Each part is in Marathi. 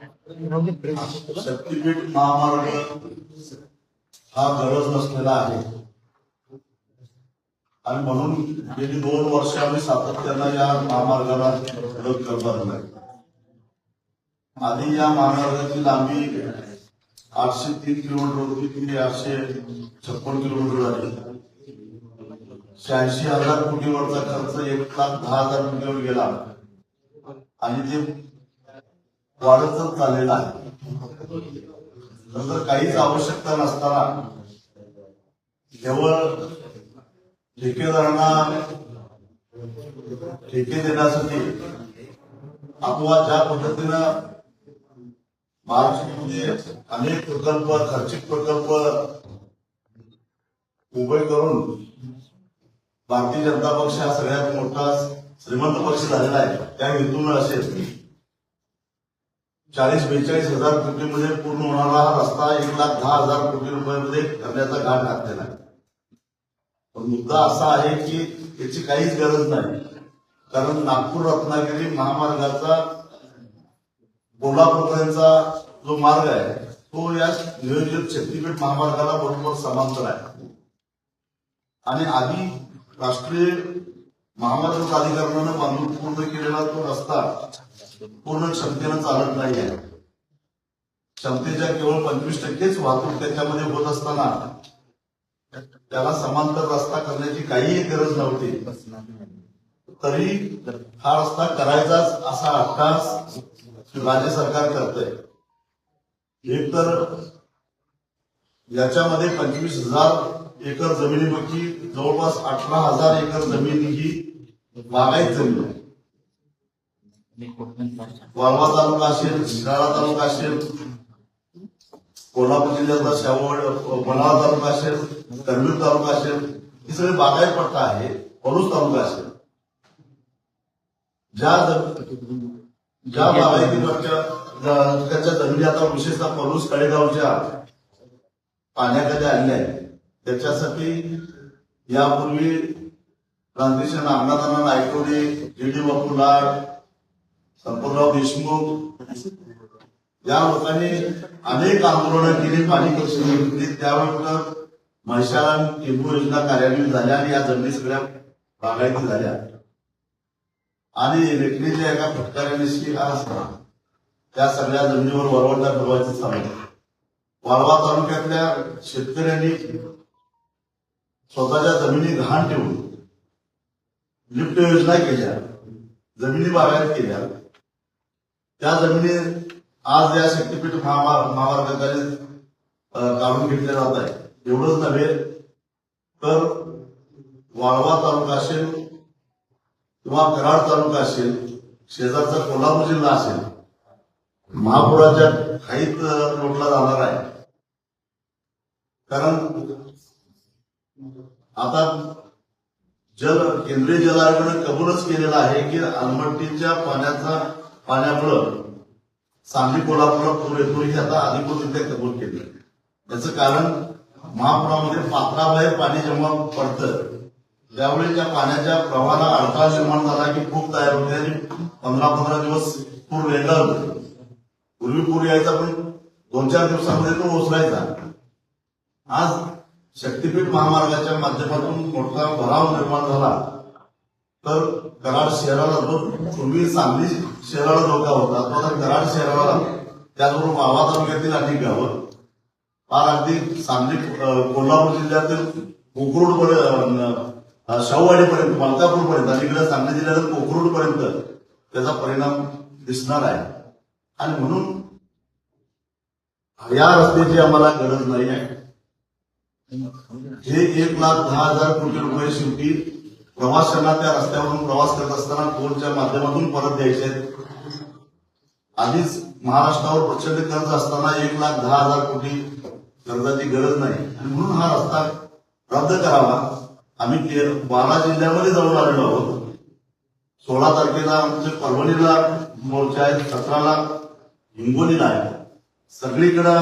शक्तीपीठ महामार्ग हा गरज नसलेला आहे आणि म्हणून गेली 2 वर्ष आम्ही सातत्यानं या महामार्गाला विरोध करत आहोत. आधी या महामार्गाची लांबी 803 किलोमीटर होती, ती 856 किलोमीटर झाली. 86,000 कोटीवरचा खर्च 1,10,000 कोटीवर गेला आणि ते वाढतच चाललेला आहे. नंतर काहीच आवश्यकता नसताना केवळ ठेकेदारांना ठेके देण्यासाठी अथवा ज्या पद्धतीनं महाराष्ट्रामध्ये अनेक प्रकल्प, खर्चिक प्रकल्प उभे करून भारतीय जनता पक्ष हा सगळ्यात मोठा श्रीमंत पक्ष झालेला आहे, त्या हेतून असेल 40-42 हजार कोटीमध्ये पूर्ण होणारा हा रस्ता 1,10,000 कोटी रुपयांमध्ये करण्याचा घाट घातलेला आहे. पण मुद्दा असा आहे की याची काहीच गरज नाही, कारण नागपूर रत्नागिरी महामार्गाचा कोल्हापूरपर्यंतचा जो मार्ग आहे तो या नियोजित शक्तीपीठ महामार्गाला बरोबर समांतर आहे आणि आधी राष्ट्रीय महामार्ग प्राधिकरणानं बांधून पूर्ण केलेला तो रस्ता पूर्ण क्षमतेनं चालत नाही आहे. क्षमतेच्या केवळ 25%च वाहतूक त्याच्यामध्ये होत असताना त्याला समांतर रस्ता करण्याची काहीही गरज नव्हती. तरी हा रस्ता करायचाच असा अट्टास राज्य सरकार करतंय. एक तर याच्यामध्ये 25,000 एकर जमिनीपैकी जवळपास 18,000 एकर जमीन ही बागायत जमीन आहे. वाळवा तालुका असेल, शिराळा तालुका असेल, कोल्हापूर जिल्ह्यातला शावड वनाळा तालुका असेल, करवीर तालुका असेल, ही सगळी बागायत पट्टा आहे. पलूस तालुका असेल, ज्या बागायतीच्या जमिनी आता विशेषतः पलूस कडेगावच्या पाण्याखाली आलेल्या आहेत, त्याच्यासाठी यापूर्वी क्रांतिसिंह नागनाथांना नायकवडे, जी.डी. बापू लाड, संपतराव देशमुख या लोकांनी अनेक आंदोलनं केली, पाणी कशी घेतली. त्यावेळेस म्हैसाळ टेंबू योजना कार्यान्वित झाल्या आणि या जमिनी सगळ्या बागायती झाल्या आणि रेखणीच्या एका फटकाऱ्याने त्या सगळ्या जमिनीवर वरवंटा फिरवायचं चालू. वाळवा तालुक्यातल्या शेतकऱ्यांनी स्वतःच्या जमिनी गहाण ठेवून लिफ्ट योजना केल्या, जमिनी बागायत केल्या. त्या जमिनी आज या शक्तीपीठ महामार्गाखाली काढून घेतल्या जात आहे. एवढंच नव्हे तर वाळवा तालुका असेल किंवा कराड तालुका असेल, शेजारचा कोल्हापूर जिल्हा असेल, महापुराच्या खाईत लोटला जाणार आहे. कारण आता केंद्रीय जल आयोगाने कबूलच केलेलं आहे की अलमट्टीच्या पाण्यामुळं सांगली कोल्हापूरला पूर येतो, हे आता अधिकृतरित्या कबूल केलं. याचं कारण महापुरामध्ये पात्राबाहेर पाणी जेव्हा पडतं त्यावेळी त्या पाण्याच्या प्रवाहाला अडथळा निर्माण झाला की खूप तयार होते आणि 15-15 दिवस पूर वेगळा होतो. पूर्वी पूर यायचा पण 2-4 दिवसांमध्ये तो ओसरायचा. आज शक्तीपीठ महामार्गाच्या माध्यमातून मोठा भराव निर्माण झाला तर कराड शहराला जो पूर्वी सांगली शहराला धोका होता तो आता कराड शहराला, त्याचबरोबर वाळवा तालुक्यातील अनेक गावं, फार अगदी सांगली कोल्हापूर जिल्ह्यातील कोकरूड शाहूवाडीपर्यंत, मलकापूरपर्यंत आणि इकडे सांगली जिल्ह्यातील कोकरूडपर्यंत त्याचा परिणाम दिसणार आहे. आणि म्हणून या रस्त्याची आम्हाला गरज नाही आहे. हे 1,10,000 कोटी रुपये शेवटी प्रवाशांना त्या रस्त्यावरून प्रवास करत असताना टोलच्या माध्यमातून परत द्यायचे आहेत. आधीच महाराष्ट्रावर प्रचंड कर्ज असताना 1,10,000 कोटी कर्जाची गरज नाही आणि म्हणून हा रस्ता रद्द करावा. आम्ही 12 जिल्ह्यामध्ये जाऊन आलेलो आहोत. 16 तारखेला आमचे परभणीला मोर्चा आहे, 17ला हिंगोलीला आहे. सगळीकडं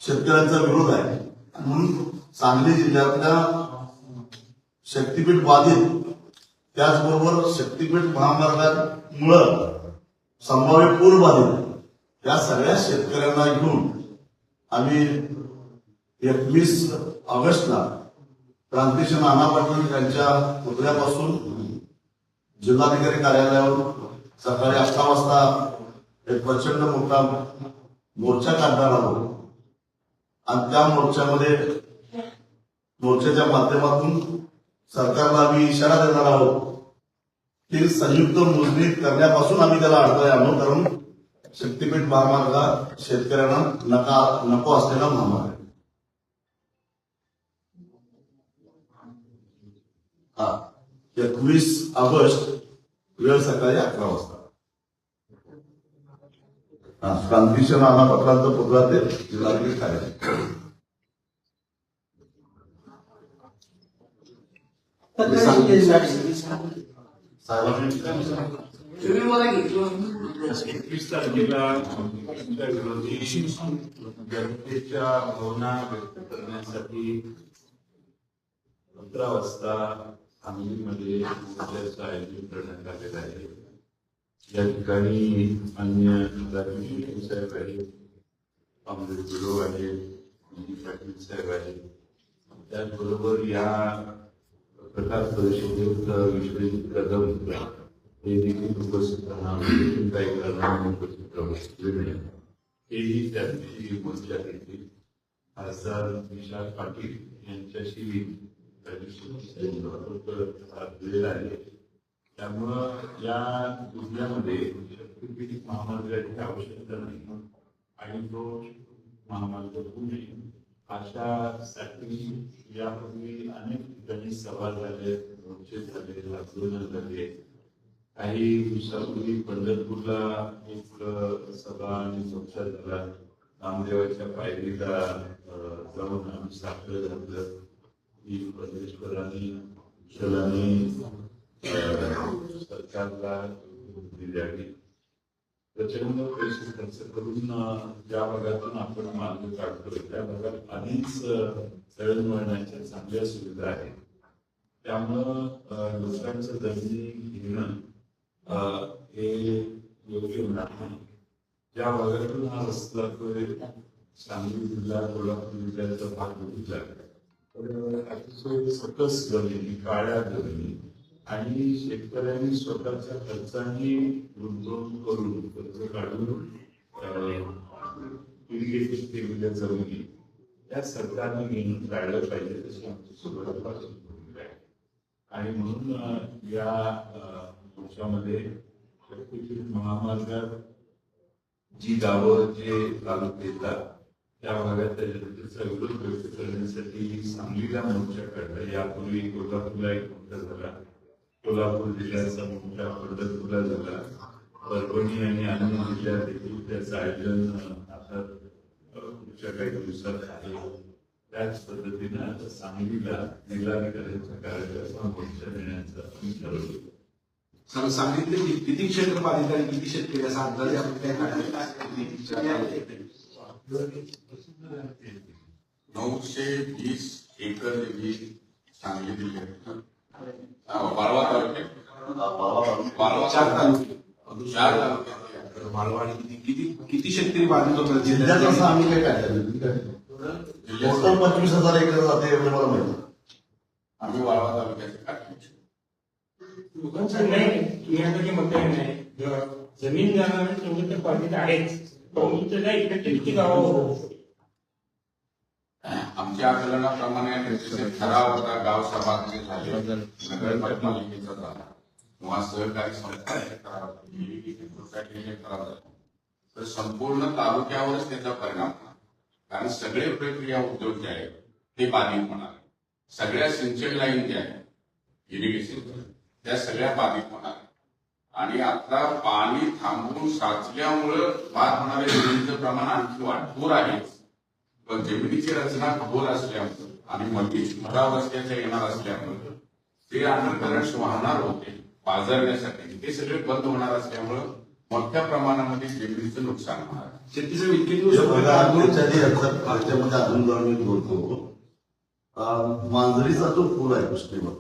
शेतकऱ्यांचा विरोध आहे. म्हणून सांगली जिल्ह्यातल्या शक्तीपीठ बाधित, त्याचबरोबर शक्तीपीठ महामार्गामुळं संभाव्य पूर बाधित या सगळ्या शेतकऱ्यांना घेऊन आम्ही 21 ऑगस्टला क्रांतीश्री नाना पाटील यांच्या पुतळ्यापासून जिल्हाधिकारी कार्यालयावर सकाळी 8 वाजता एक प्रचंड मोठा मोर्चा काढणार आहोत आणि त्या मोर्चाच्या माध्यमातून सरकारला आम्ही इशारा देणार आहोत की संयुक्त मोजणी करण्यापासून आम्ही त्याला अडथळे आणू, कारण शक्तीपीठ महामार्ग हा शेतकऱ्यांना नको असलेला महामार्ग आहे. 21 ऑगस्ट वेळ सकाळी 11 वाजता क्रांतीश्री नाना पाटलांचा पुतळा ते जिल्हाधिकारी कार्यालय. तुम्ही मला घेतलं 21 तारखेला आमच्या विरोधी जनतेच्या भावना व्यक्त करण्यासाठी 15 वाजता सांगलीमध्ये मोर्चाचं आयोजन करण्यात आलेलं आहे. या ठिकाणी अन्य राजकीय साहेब आहेत, काँग्रेस गुरु आहे, पाटील साहेब आहेत. त्याचबरोबर या प्रकार परिषदेत विश्वजित कदम हे देखील उपस्थित राहणार, काही करणार उपस्थित राहू. हेही त्यांची मोर्चा घेतली. खासदार विशाल पाटील यांच्याशी दिलेला आहे. त्यामुळं या जिल्ह्यामध्ये शक्तीपीठ महामार्गाची आवश्यकता नाही आणि तो महामार्ग पुणे अशासाठी यापूर्वी अनेक ठिकाणी सभा झाले, मोर्चे झाले, आंदोलन झाले. काही दिवसापूर्वी पंढरपूरला एक सभा आणि मोर्चा झाला. नामदेवाच्या पायरीला जाऊन आम्ही साखर घातलं की परमेश्वरांनी सरकारला द्यावी. प्रचंड पैसे खर्च करून ज्या भागातून आपण मार्ग काढतो त्या भागात अनेक दळणवळणाच्या चांगल्या सुविधा आहेत. त्यामुळं लोकांचं जमिनी घेणं हे योग्य होणार नाही. ज्या भागातून हा रस्ता सांगली जिल्हा, कोल्हापूर जिल्ह्याचा भाग बघितला तर अतिशय सकस जमिनी, काळ्या जमिनी आणि शेतकऱ्यांनी स्वतःच्या खर्चाने गुंतवणूक करून कर्ज काढून इरिगेशन केलेल्या जमिनी त्या सरकारने घेऊन राहिलं पाहिजे तशी आमची सुरुवातीपासून आहे. आणि म्हणून या वर्षामध्ये महामार्गात जी गावं जे तालुके येतात त्या भागात जनतेचा विरोध व्यक्त करण्यासाठी सांगलीला मोर्चा काढला. यापूर्वी कोल्हापूरला एक मोर्चा झाला, कोल्हापूर जिल्ह्याचा मोर्चा पंढरपूरला झाला, परभणी आणि अन्य जिल्ह्यात देखील त्याचं आयोजन आता पुढच्या काही दिवसात आहे. त्याच पद्धतीनं आता सांगलीला जिल्हाधिकाऱ्यांच्या कार्यालयाचा मोर्चा देण्याचं आम्ही ठरवलं. सांगितले किती क्षेत्र बाधित आहे, किती शेतकरी असा अंदाज आपण काय काढला? 920 एकर ही सांगली जिल्ह्यात वाळवा तालुक्यात 4 तालुके मालवा आणि किती शेतकरी बाधित होतात जिल्ह्यात असं आम्ही काय काढलं? टोटल 25,000 एकर जाते एवढं मला माहिती. आम्ही वाळवा तालुक्याचे काढले. नाही जमीन जाणार तेवढे तर बाधित आहेच. किती गाव आमच्या आकलनाप्रमाणे ठराव होता, गाव सभा झाले, नगरपालिकेचा झाला किंवा सहकारी संस्थांचे ठराव झाला तर संपूर्ण तालुक्यावरच त्याचा परिणाम होणार. कारण सगळे प्रक्रिया उद्योग जे आहेत ते बाधित होणार. सगळ्या सिंचन लाईन ज्या आहेत इरिगेशन त्या सगळ्या बाधित होणार. आणि आता पाणी थांबून साचल्यामुळं बाद होणाऱ्या जमिनीचं प्रमाण आणखी वाढपूर आहे. पण जमिनीची रचना खोल असल्यामुळे आणि मध्ये खराब रस्त्याच्या येणार असल्यामुळे ते अंडरकरंट्स वाहणार होते पाझरण्यासाठी, ते सगळे बंद होणार असल्यामुळं मोठ्या प्रमाणामध्ये जमिनीचं नुकसान होणार. शेतीचं इतके दिवस अजून बोलतो. मांजरीचा जो पूल आहे कृष्णेवर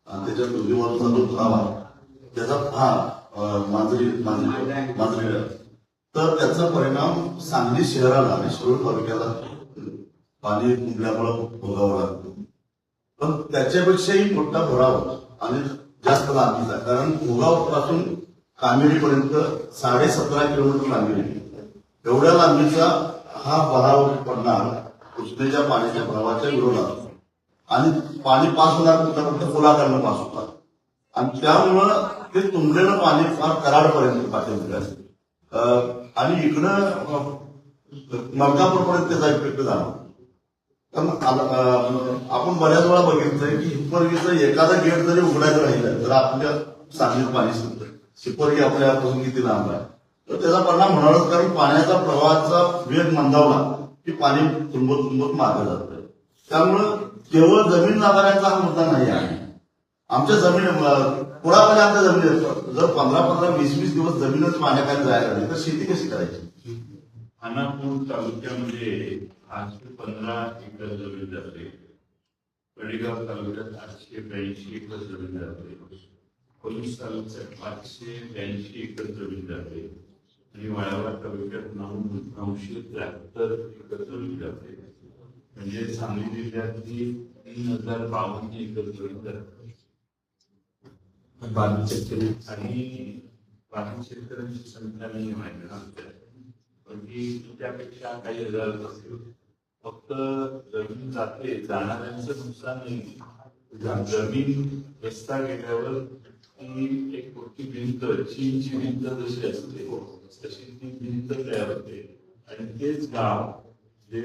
आणि त्याच्या दोन्ही जो तलाव आहे त्याचा मांजरी तर त्याचा परिणाम सांगली शहराला आणि शिरूर तालुक्याला पाणी तुंबल्यामुळे भोगावं लागतं. पण त्याच्यापेक्षाही मोठा भराव आणि जास्त लांबीचा, कारण भोगाव पासून कामेरीपर्यंत 17.5 किलोमीटर लांबी आहे. एवढ्या लांबीचा हा भराव पडणार कृष्णेच्या पाण्याच्या प्रवाहाच्या विरोधात, आणि पाणी पास होणार कुठं पुलाकडनं पास होतात, आणि त्यामुळं ते तुंबलेलं पाणी फार कराडपर्यंत पाठवलं आणि इकडं मलकापूरपर्यंत त्याचा इफेक्ट झाला. कारण आपण बऱ्याच वेळा बघितलंय की हिप्परगीचं एखादा गेट जरी उघडायचं राहिलं तर आपल्या सांगलीत पाणी सुटतं. हिप्परगी आपल्यापासून किती लांब आहे, तर त्याचा परिणाम होणारच, कारण पाण्याचा प्रवाहाचा वेग मंदावला की पाणी तुंबत मागं जातं. त्यामुळं केवळ जमीन लाभाऱ्यांचा हा मुद्दा नाही आहे. आमच्या जमीन पुरामध्ये आमच्या जमीन जर 15-20 दिवस जमीनच पाण्याखाली जायला लागली तर शेती कशी करायची? खानापूर तालुक्यामध्ये 815 एकर जमीन जाते. कडेगाव तालुक्यात 882 एकर जमीन जाते. पोलीस तालुक्यात 582 एकर जमीन जाते आणि वाळवा तालुक्यात 973 एकर जमीन जाते. म्हणजे सांगली जिल्ह्यातली 3052 एकर जमीन जाते. आणि बाधित शेतकऱ्यांची संख्या नाही माहिती आमच्या, पण ती त्यापेक्षा काही हजार असेल. फक्त जमीन जाते, जाणाऱ्यांचं नुकसान नाही. जमीन रस्ता गेल्यावर ती एक मोठी भिंत, चीनची भिंत जशी असते तशी ती भिंत तयार होते, आणि तेच गाव जे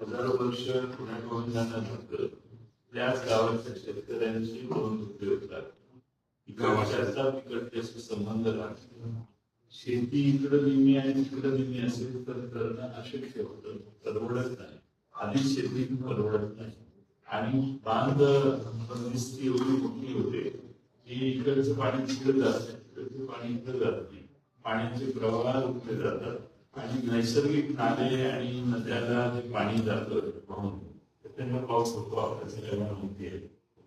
हजारो वर्ष पुण्याकडून जाणार होतं त्याच गावाच्या शेतकऱ्यांची दोन रुपये होतात. गावाचा तिकडचे संबंध लागतो. शेती इकडं निम्मी आहे तिकडं निम्मी असेल तर करणं अशक्य होतं, परवडत नाही. आधी शेती परवडत नाही, आणि बांध बंदिस्ती एवढी मोठी होते की इकडचं पाणी तिकडे जात नाही, तिकडचं पाणी इकडे जात नाही. पाण्याचे प्रवाह रोखले जातात, आणि नैसर्गिक नाले आणि नद्याला जे पाणी जातं वाहून त्यांना पाऊस होतो आपल्या सगळ्यांना माहिती आहे.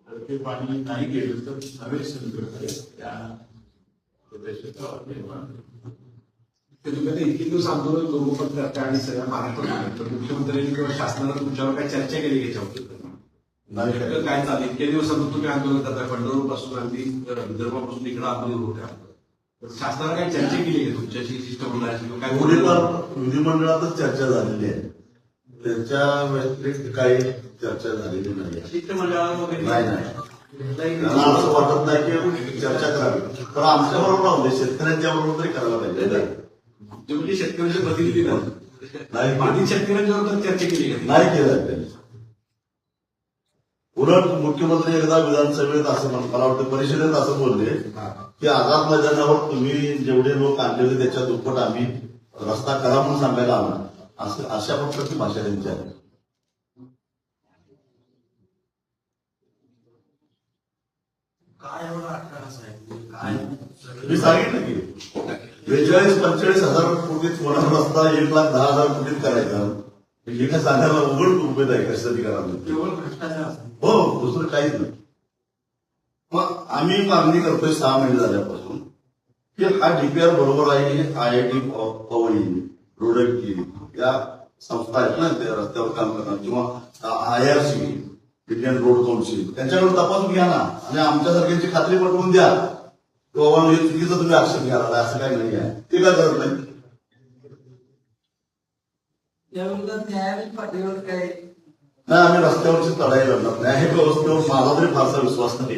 तर ते पाणी नाही गेलं तर नवे संकट इतके दिवस आंदोलन करू पण करता आणि सगळ्या महाराष्ट्रात मुख्यमंत्र्यांनी किंवा शासनानं तुमच्यावर काय चर्चा केली याच्यावर? काय चाललं इतक्या दिवसातून तुम्ही आंदोलन करताय, पंढरपूर पासून अगदी विदर्भापासून इकडे आंदोलन होत्या, शासनानं काही चर्चा केली आहे तुमच्याशी शिष्टमंडळाची? काय विधिमंडळातच चर्चा झालेली आहे, त्याच्या व्यतिरिक्त काही चर्चा झालेली नाही. शिष्टमंडळामध्ये नाही असं वाटत नाही की चर्चा करावी, पण आमच्या बरोबर राहू दे, शेतकऱ्यांच्या बरोबर तरी करायला पाहिजे. म्हणजे शेतकऱ्यांचे प्रतिनिधी नाही, बाधित शेतकऱ्यांच्यावर तर चर्चा केली नाही केलं त्यांनी. उलट मुख्यमंत्री एकदा विधानसभेत असं मला वाटतं परिषदेत असं बोलले की आझाद मैदानावर तुम्ही जेवढे लोक आणलेले त्याच्या दुप्पट आम्ही रस्ता करा म्हणून सांगायला आला, असं अशा प्रकारची भाषा त्यांची आहे. मी सांगितलं की 42-45 हजार कोटीत होणारा रस्ता 1,10,000 कोटीत करायचा, हे काय सांगायला उघड उमेद आहे कशासाठी करायला? हो, दुसरं काहीच नाही. मग आम्ही मागणी करतोय 6 महिने झाल्यापासून की हा डीपीआर बरोबर आहे. IIT पवई, रुडकी या संस्था आहेत ना त्या रस्त्यावर काम करणार, किंवा IRC इंडियन रोड काउन्सिल, त्यांच्याकडून तपासून घ्या ना, आणि आमच्यासारख्यांची खात्री पटवून द्या की बाबा हे चुकीचं तुम्ही ऍक्शन घ्यायला, असं काही नाही आहे. ते काय करत नाही. नाही, आम्ही रस्त्यावरची लढाई लढणार, न्याय व्यवस्थेवर माझा तरी फारसा विश्वास नाही.